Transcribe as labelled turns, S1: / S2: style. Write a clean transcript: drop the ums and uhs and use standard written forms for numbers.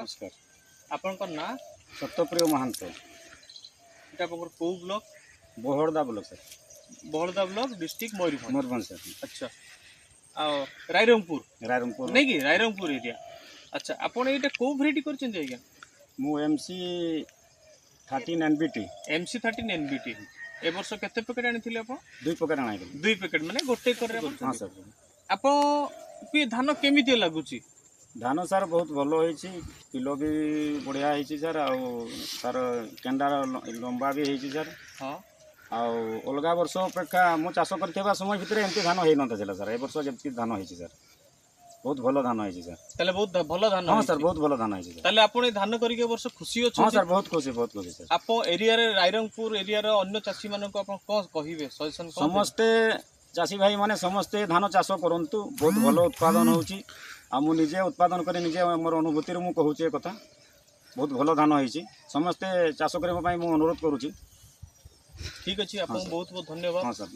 S1: नमस्कार।
S2: आपनकर ना
S1: सत्यप्रिय महांत
S2: एटा आपनकर को block
S1: Bahalda block sir
S2: Bahalda block district Mayurbhanj.
S1: Mayurbhanj sir
S2: अच्छा आ रायरंगपुर
S1: रायरंगपुर
S2: नहीं कि रायरंगपुर एरिया। अच्छा आपण एटा को भेराइटी करछन आज्ञा
S1: मु एमसी 13 एनबीटी
S2: एमसी 13 एनबीटी ए वर्ष केते पैकेट आनिथिले आपण
S1: 2 पैकेट आनाइल
S2: 2 पैकेट माने गोटे करे आपण।
S1: हां सर
S2: आपण पे धान केमिति लागुची
S1: धान सर बहुत भलो होईची किलो भी बढ़िया होईची सर आ सर केंडा लंबा भी होईची सर।
S2: हां
S1: आ अलगा वर्ष अपेक्षा मु चाष करथिबा समय भितर एमती धान होई नता छला सर ए वर्ष जेमती धान होईची सर बहुत भलो धान होईची सर।
S2: तले बहुत भलो धान
S1: हां सर बहुत भलो धान होईची सर।
S2: तले आपण धान करी के वर्ष खुशी अछि।
S1: हां सर बहुत खुशी सर।
S2: आप एरिया रे रायरंगपुर एरिया रे अन्य चाषी मानन को आपण को कहिबे सजेशन को
S1: समस्ते चाषी भाई माने समस्ते धान चाष करंतु बहुत भलो उत्पादन होउची आ मु निजे उत्पादन करे निजे मोर अनुभूति मु कहूचे कथा बहुत भलो धान होईची समस्ते चाष करे पई मु अनुरोध करूची।
S2: ठीक अछि आपन बहुत बहुत धन्यवाद।
S1: हां सर।